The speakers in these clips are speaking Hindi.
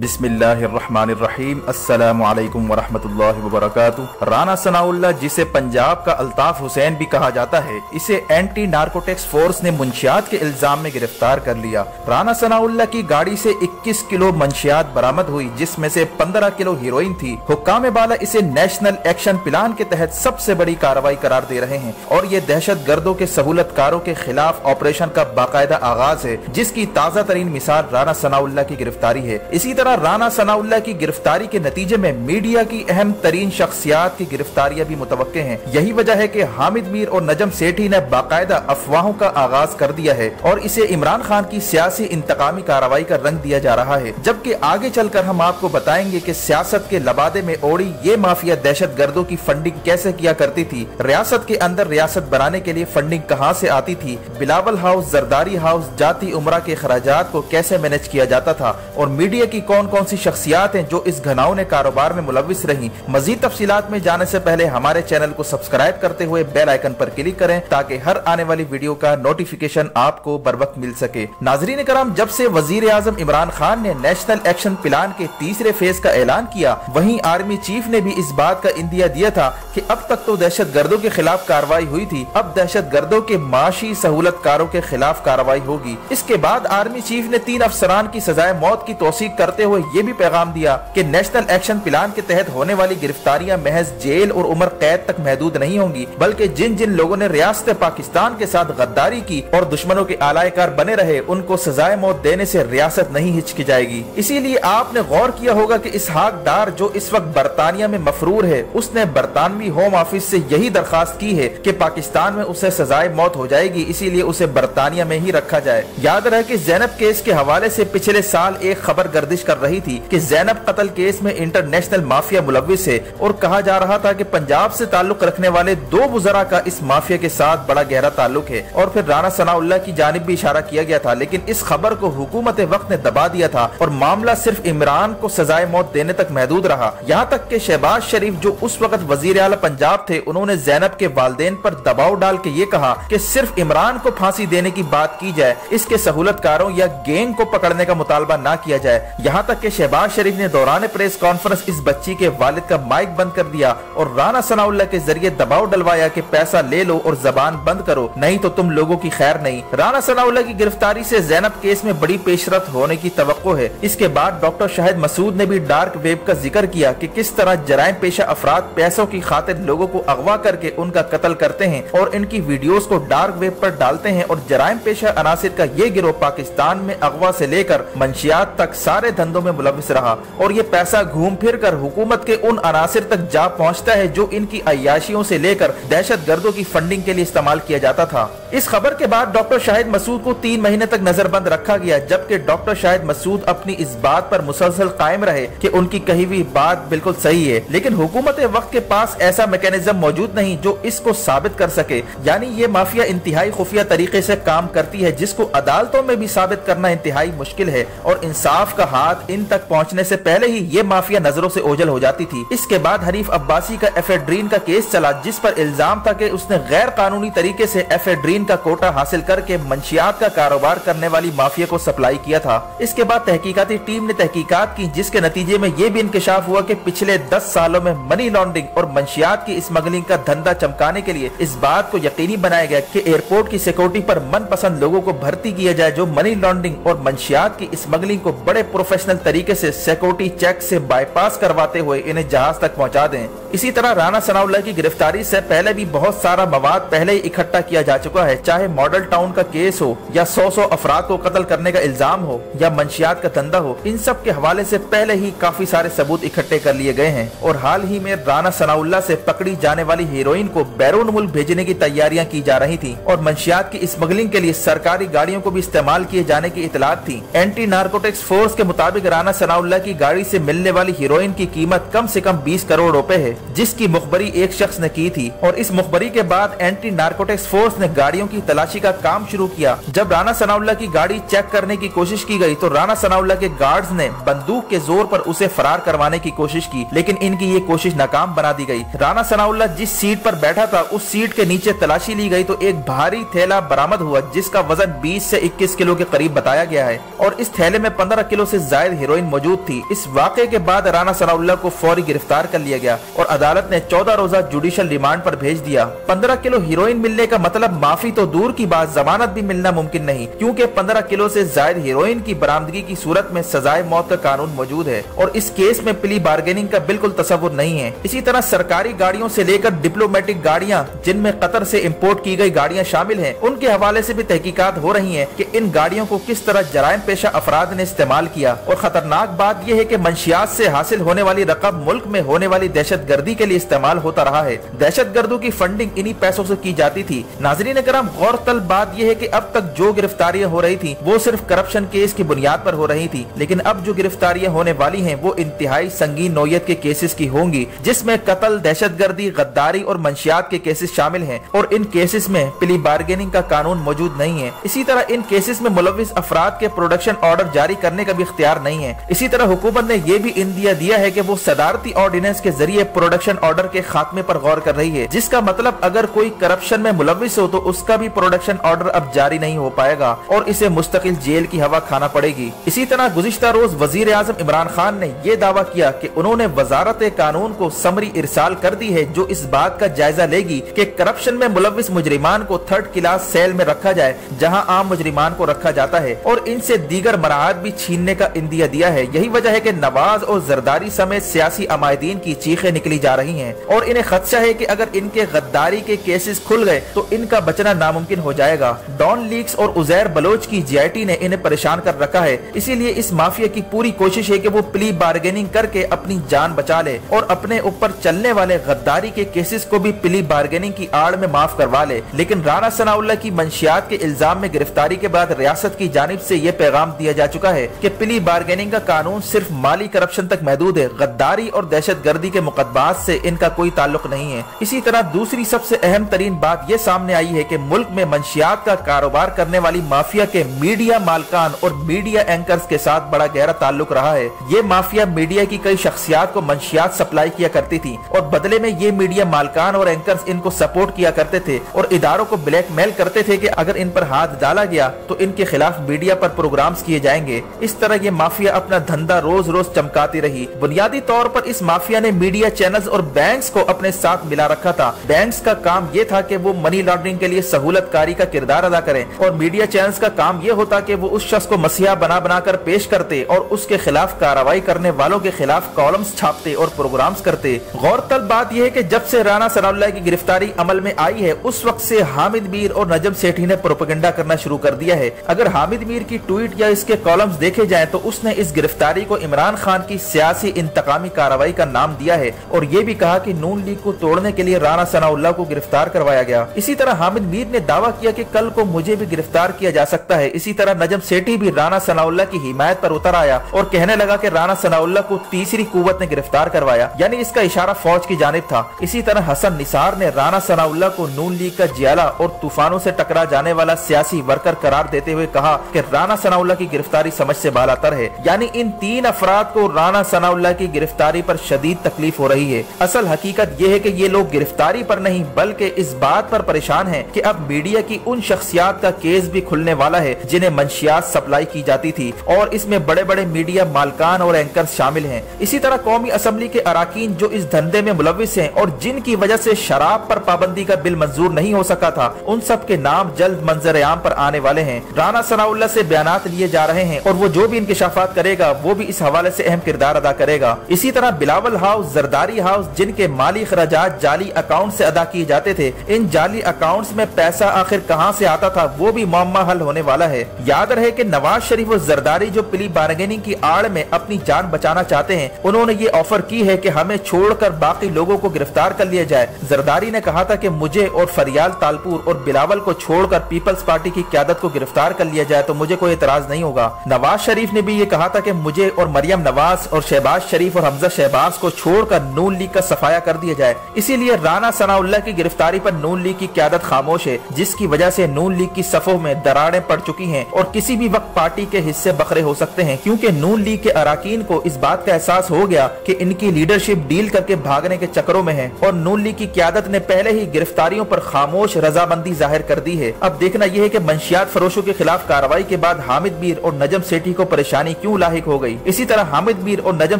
बिस्मिल्लाहिर्रहमानिर्रहीम अस्सलामु अलैकुम वरहमतुल्लाहि वबरकातुहू। राना सनाउल्लाह, जिसे पंजाब का अल्ताफ हुसैन भी कहा जाता है, इसे एंटी नार्कोटिक्स फोर्स ने मुंशियात के इल्जाम में गिरफ्तार कर लिया। राना सनाउल्लाह की गाड़ी से 21 किलो मंशियात बरामद हुई, जिसमें से 15 किलो हीरोइन थी। हुक्काम बाला इसे नेशनल एक्शन प्लान के तहत सबसे बड़ी कार्रवाई करार दे रहे हैं और ये दहशत गर्दों के सहूलतकारों के खिलाफ ऑपरेशन का बाकायदा आगाज है, जिसकी ताज़ा तरीन मिसाल राना सनाउल्लाह की गिरफ्तारी है। इसी तरह राना सनाउल्लाह की गिरफ्तारी के नतीजे में मीडिया की अहम तरीन शख्सियात की गिरफ्तारियां भी मुतवक्के हैं। यही वजह है कि हामिद मीर और नजम सेठी ने बाकायदा अफवाहों का आगाज कर दिया है और इसे इमरान खान की सियासी इंतकामी कार्रवाई का रंग दिया जा रहा है। जबकि आगे चलकर हम आपको बताएंगे कि सियासत के लबादे में ओढ़ी ये माफिया दहशत गर्दों की फंडिंग कैसे किया करती थी, रियासत के अंदर रियासत बनाने के लिए फंडिंग कहाँ से आती थी, बिलावल हाउस, जरदारी हाउस, जाती उमरा के खराजात को कैसे मैनेज किया जाता था और मीडिया की कौन कौन सी शख्सियात हैं जो इस घनाउने कारोबार में मुलविस रही। मजीद तफसीलात में जाने से पहले हमारे चैनल को सब्सक्राइब करते हुए बेल आइकन पर क्लिक करें ताकि हर आने वाली वीडियो का नोटिफिकेशन आपको बर वक्त मिल सके। नाजरीन कराम, जब से वजीर आजम इमरान खान ने नेशनल एक्शन प्लान के तीसरे फेज का ऐलान किया, वहीं आर्मी चीफ ने भी इस बात का इंदिया दिया था कि अब तक तो दहशत गर्दों के खिलाफ कार्रवाई हुई थी, अब दहशत गर्दों के माशी सहूलतकारों के खिलाफ कार्रवाई होगी। इसके बाद आर्मी चीफ ने 3 अफसरान की सजाए मौत की तौसीक करते हुए ये भी पैगाम दिया कि नेशनल एक्शन प्लान के तहत होने वाली गिरफ्तारियां महज जेल और उम्र कैद तक महदूद नहीं होंगी, बल्कि जिन जिन लोगों ने रियासत पाकिस्तान के साथ गद्दारी की और दुश्मनों के आलायकार बने रहे, उनको सजाए मौत देने से रियासत नहीं हिचकिचाएगी। इसीलिए आपने गौर किया होगा कि इसहाक डार, जो इस वक्त बरतानिया में मफरूर है, उसने बरतानवी होम ऑफिस से यही दरखास्त की है कि पाकिस्तान में उसे सजाए मौत हो जाएगी, इसीलिए उसे बरतानिया में ही रखा जाए। याद रहे कि जैनब केस के हवाले से पिछले साल एक खबर गर्दिश कर रही थी कि जैनब कत्ल केस में इंटरनेशनल माफिया मुलविस है और कहा जा रहा था कि पंजाब से ताल्लुक रखने वाले 2 वुज़रा का इस माफिया के साथ बड़ा गहरा ताल्लुक है और फिर राना सनाउल्लाह की जानिब भी इशारा किया गया था, लेकिन इस खबर को हुकूमत वक्त ने दबा दिया था और मामला सिर्फ इमरान को सजाए मौत देने तक महदूद रहा। यहाँ तक कि शहबाज शरीफ, जो उस वक्त वजीर आला पंजाब थे, उन्होंने जैनब के वालिदैन पर दबाव डाल के ये कहा कि सिर्फ इमरान को फांसी देने की बात की जाए, इसके सहूलतकारों या गैंग को पकड़ने का मुतालबा ना किया जाए। यहाँ तक कि शहबाज शरीफ ने दौरान प्रेस कॉन्फ्रेंस इस बच्ची के वालिद का माइक बंद कर दिया और राना सनाउल्लाह के जरिए दबाव डलवाया कि पैसा ले लो और जबान बंद करो, नहीं तो तुम लोगों की खैर नहीं। राना सनाउल्लाह की गिरफ्तारी से जैनब केस में बड़ी पेशरफ्त होने की तवक्को है। इसके बाद डॉक्टर शाहिद मसूद ने भी डार्क वेब का जिक्र किया कि किस तरह जराइम पेशा अफराद पैसों की खातिर लोगों को अगवा करके उनका कत्ल करते हैं और इनकी वीडियोस को डार्क वेब पर डालते हैं और जराइम पेशा अनासिर का ये गिरोह पाकिस्तान में अगवा से लेकर मंशियात तक सारे धंधों में मुलविस रहा और ये पैसा घूम फिर कर हुकूमत के उन अनासिर तक जा पहुंचता है जो इनकी अय्याशियों से लेकर दहशत गर्दों की फंडिंग के लिए इस्तेमाल किया जाता था। इस खबर के बाद डॉक्टर शाहिद मसूद को 3 महीने तक नजरबंद रखा गया, जबकि डॉक्टर शाहिद मसूद अपनी इस बात पर मुसलसल कायम रहे कि उनकी कही हुई बात बिल्कुल सही है, लेकिन हुकूमत वक्त के पास ऐसा मैकेनिज्म मौजूद नहीं जो इसको साबित कर सके। यानी ये माफिया इंतहाई खुफिया तरीके से काम करती है, जिसको अदालतों में भी साबित करना इंतहाई मुश्किल है और इंसाफ का हाथ इन तक पहुंचने से पहले ही ये माफिया नजरों से ओझल हो जाती थी। इसके बाद हनीफ अब्बासी का एफेड्रीन का केस चला, जिस पर इल्जाम था कि उसने गैर कानूनी तरीके से एफेड्रीन का कोटा हासिल करके मंशियात का कारोबार करने वाली माफिया को सप्लाई किया था। इसके बाद तहकीकाती टीम ने तहकीकात की, जिसके नतीजे में ये भी इंकशाफ हुआ कि पिछले 10 सालों में मनी लॉन्ड्रिंग और मंशियात की स्मगलिंग का धंधा चमकाने के लिए इस बात को यकीनी बनाया गया कि एयरपोर्ट की सिक्योरिटी पर मनपसंद लोगों को भर्ती किया जाए जो मनी लॉन्ड्रिंग और मंशियात की स्मगलिंग को बड़े प्रोफेशनल तरीके से सिक्योरिटी चेक से बाईपास करवाते हुए इन्हें जहाज तक पहुंचा दें। इसी तरह राना सनाउल्लाह की गिरफ्तारी से पहले भी बहुत सारा मवाद पहले ही इकट्ठा किया जा चुका है, चाहे मॉडल टाउन का केस हो या 100 अफराद को कत्ल करने का इल्जाम हो या मंशियात का धंधा हो, इन सब के हवाले से पहले ही काफी सारे सबूत इकट्ठे कर लिए गए हैं और हाल ही में राना सनाउल्लाह से पकड़ी जाने वाली हीरोइन को बैरून मुल्क भेजने की तैयारियां की जा रही थी और मंशियात की स्मगलिंग के लिए सरकारी गाड़ियों को भी इस्तेमाल किए जाने की इतलात थी। एंटी नार्कोटिक्स फोर्स के मुताबिक राना सनाउल्लाह की गाड़ी से मिलने वाली हीरोइन की कीमत कम से कम 20 करोड़ रुपए है, जिसकी मुखबरी एक शख्स ने की थी और इस मुखबरी के बाद एंटी नार्कोटिक्स फोर्स ने गाड़ियों की तलाशी का काम शुरू किया। जब राना सनाउल्लाह की गाड़ी चेक करने की कोशिश की गई तो राना सनाउल्लाह के गार्ड्स ने बंदूक के जोर पर उसे फरार करवाने की कोशिश की, लेकिन इनकी ये कोशिश नाकाम बना दी गई। राना सनाउल्लाह जिस सीट पर बैठा था उस सीट के नीचे तलाशी ली गई तो एक भारी थैला बरामद हुआ, जिसका वजन 20 से 21 किलो के करीब बताया गया है और इस थैले में 15 किलो से ज्यादा जायद हीरोइन मौजूद थी। इस वाक़े के बाद राना सनाउल्लाह को फौरी गिरफ्तार कर लिया गया और अदालत ने 14 रोजा जुडिशल रिमांड पर भेज दिया। 15 किलो हीरोइन मिलने का मतलब माफी तो दूर की बात, जमानत भी मिलना मुमकिन नहीं, क्योंकि 15 किलो से जायद हीरोइन की बरामदगी की सूरत में सजाए मौत का कानून मौजूद है और इस केस में प्ली बार्गेनिंग का बिल्कुल तस्वुर नहीं है। इसी तरह सरकारी गाड़ियों से लेकर डिप्लोमेटिक गाड़ियां, जिनमें कतर से इम्पोर्ट की गई गाड़ियां शामिल हैं, उनके हवाले से भी तहकीकात हो रही हैं कि इन गाड़ियों को किस तरह जराइम पेशा अफराद ने इस्तेमाल किया। और खतरनाक बात यह है कि मंशियात से हासिल होने वाली रकम मुल्क में होने वाली दहशत गर्दी के लिए इस्तेमाल होता रहा है। दहशत गर्दों की फंडिंग इन्हीं पैसों से की जाती थी। नाज़रीन कराम, गौरतलब बात यह है कि अब तक जो गिरफ्तारियां हो रही थी वो सिर्फ करप्शन केस की बुनियाद पर हो रही थी, लेकिन अब जो गिरफ्तारियां होने वाली हैं वो इंतहाई संगीन नौयत के केसेस की होंगी, जिसमें कत्ल, दहशत गर्दी, गद्दारी और मंशियात के केसेस शामिल हैं और इन केसेस में प्ली बार्गेनिंग का कानून मौजूद नहीं है। इसी तरह इन केसेस में मुलविस अफराद के प्रोडक्शन ऑर्डर जारी करने का भी इख्तियार नहीं है। इसी तरह हुकूमत ने यह भी इंदिया दिया है कि वो सदारती ऑर्डिनेंस के जरिए प्रोडक्शन ऑर्डर के खात्मे पर गौर कर रही है, जिसका मतलब अगर कोई करप्शन में मुलविस हो तो उसका भी प्रोडक्शन ऑर्डर अब जारी नहीं हो पाएगा और इसे मुस्तकिल जेल की हवा खाना पड़ेगी। इसी तरह गुज़िश्ता रोज वजीर आज़म इमरान खान ने यह दावा किया कि उन्होंने वजारत कानून को समरी इरसाल कर दी है, जो इस बात का जायजा लेगी कि करप्शन में मुलविस मुजरिमान को 3rd क्लास सेल में रखा जाए, जहां आम मुजरिमान को रखा जाता है, और इनसे दीगर मराहत भी छीनने का इंदिया दिया है। यही वजह है कि नवाज और जरदारी समेत सियासी अमायदीन की चीखें निकली जा रही हैं और इन्हें खदशा है कि अगर इनके गद्दारी के केसेस खुल गए तो इनका बचना नामुमकिन हो जाएगा। डॉन लीक्स और उजैर बलोच की GIT ने इन्हें परेशान कर रखा है, इसीलिए इस माफिया की पूरी कोशिश है कि वो प्ली बार्गेनिंग करके अपनी जान बचा ले और अपने ऊपर चलने वाले गद्दारी के केसेस को भी प्ली बार्गेनिंग की आड़ में माफ करवा ले। लेकिन राना सनाउल्लाह की मंशियात के इल्जाम में गिरफ्तारी के बाद रियासत की जानिब से यह पैगाम दिया जा चुका है कि प्ली बार्गेनिंग का कानून सिर्फ माली करप्शन तक महदूद है, गद्दारी और दहशत गर्दी के मुकदमात से इनका कोई ताल्लुक नहीं है। इसी तरह दूसरी सबसे अहम तरीन बात यह सामने आई है कि मुल्क में मंशियात का कारोबार करने वाली माफिया के मीडिया मालकान और मीडिया एंकर्स के साथ बड़ा गहरा ताल्लुक रहा है। ये माफिया मीडिया की कई शख्सियात को मंशियात सप्लाई किया करती थी और बदले में ये मीडिया मालकान और एंकर्स इनको सपोर्ट किया करते थे और इदारों को ब्लैकमेल करते थे कि अगर इन पर हाथ डाला गया तो इनके खिलाफ मीडिया पर प्रोग्राम्स किए जाएंगे। इस तरह ये माफिया अपना धंधा रोज रोज चमकाती रही। बुनियादी तौर पर इस माफिया ने मीडिया चैनल्स और बैंक्स को अपने साथ मिला रखा था। बैंक्स का काम ये था कि वो मनी लॉन्ड्रिंग के लिए सहूलतकारी का किरदार अदा करें और मीडिया चैनल्स का काम ये होता कि वो उस शख्स को मसीहा बना बनाकर पेश करते और उसके खिलाफ कार्रवाई करने वालों के खिलाफ कॉलम्स छापते और प्रोग्राम्स करते। गौरतलब बात यह है कि जब से राना सनाउल्लाह की गिरफ्तारी अमल में आई है उस वक्त से हामिद मीर और नजम सेठी ने प्रोपेगेंडा करना शुरू कर दिया है। अगर हामिद मीर की ट्वीट या इसके कॉलम्स देखे जाएं तो उसने इस गिरफ्तारी को इमरान खान की सियासी इंतकामी कार्रवाई का नाम दिया है और ये भी कहा कि नून लीग को तोड़ने के लिए राना सनाउल्लाह को गिरफ्तार करवाया गया। इसी तरह हामिद मीर ने दावा किया कि कल को मुझे भी गिरफ्तार किया जा सकता है। इसी तरह नजम सेठी भी राना सनाउल्लाह की हिमायत पर उतर आया और कहने लगा कि राना सनाउल्लाह को तीसरी कुव्वत ने गिरफ्तार करवाया, यानी इसका इशारा फौज की जानिब था। इसी तरह हसन निसार ने राना सनाउल्लाह को नून लीग का जियाला और तूफानों से टकरा जाने वाला सियासी वर्कर करार देते हुए कहा कि राना सनाउल्लाह की गिरफ्तारी समझ से बालातर है। यानी इन 3 अफराद को राना सनाउल्लाह की गिरफ्तारी पर शदीद तकलीफ हो रही है। असल हकीकत यह है कि ये लोग गिरफ्तारी पर नहीं बल्कि इस बात पर परेशान हैं कि अब मीडिया की उन शख्सियात का केस भी खुलने वाला है जिन्हें मंशियात सप्लाई की जाती थी और इसमें बड़े बड़े मीडिया मालकान और एंकर शामिल हैं। इसी तरह कौमी असम्बली के अराकीन जो इस धंधे में मुलविस हैं और जिनकी वजह से शराब पर पाबंदी का बिल मंजूर नहीं हो सका था, उन सब के नाम जल्द मंजर आम पर आने वाले हैं। राना सनाउल्लाह से बयानात लिए जा रहे हैं और वो जो भी इंकिशाफात करेगा वो भी इस हवाले से अहम किरदार अदा करेगा। इसी तरह बिलावल हाउस, जरदारी हाउस, जिनके माली खराजात जाली अकाउंट से अदा किए जाते थे, इन जाली अकाउंट्स में पैसा आखिर कहां से आता था वो भी मामला हल होने वाला है। याद रहे कि नवाज शरीफ और जरदारी जो प्ली बार्गेनिंग की आड़ में अपनी जान बचाना चाहते हैं, उन्होंने ये ऑफर की है कि हमें छोड़कर बाकी लोगों को गिरफ्तार कर लिया जाए। जरदारी ने कहा था कि मुझे और फरियाल तालपुर और बिलावल को छोड़कर पीपल्स पार्टी की क्यादत को गिरफ्तार कर लिया जाए तो मुझे कोई एतराज नहीं होगा। नवाज शरीफ ने भी ये कहा था कि मुझे और मरियम नवाज और शहबाज शरीफ और हमजा शहबाज को छोड़कर नून लीग का सफाया कर दिया जाए। इसीलिए राना सनाउल्लाह की गिरफ्तारी पर नून लीग की क्यादत खामोश है, जिसकी वजह से नून लीग की सफों में दरारें पड़ चुकी हैं और किसी भी वक्त पार्टी के हिस्से बखरे हो सकते हैं, क्योंकि नून लीग के अराकीन को इस बात का एहसास हो गया कि इनकी लीडरशिप डील करके भागने के चक्करों में है और नून लीग की क्यादत ने पहले ही गिरफ्तारियों पर खामोश रजामंदी जाहिर कर दी है। अब देखना यह है कि मंशियात फरोशों के खिलाफ कार्रवाई के बाद हामिद मीर और नजम सेठी को परेशानी परेशानी क्यों लाहिक हो गई। इसी तरह हामिद मीर और नजम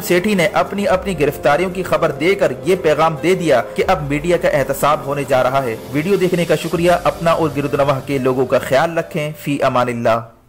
सेठी ने अपनी अपनी गिरफ्तारियों की खबर देकर ये पैगाम दे दिया कि अब मीडिया का एहतसाब होने जा रहा है। वीडियो देखने का शुक्रिया। अपना और गिरदनवाह के लोगों का ख्याल रखें। फी अमानिल्लाह।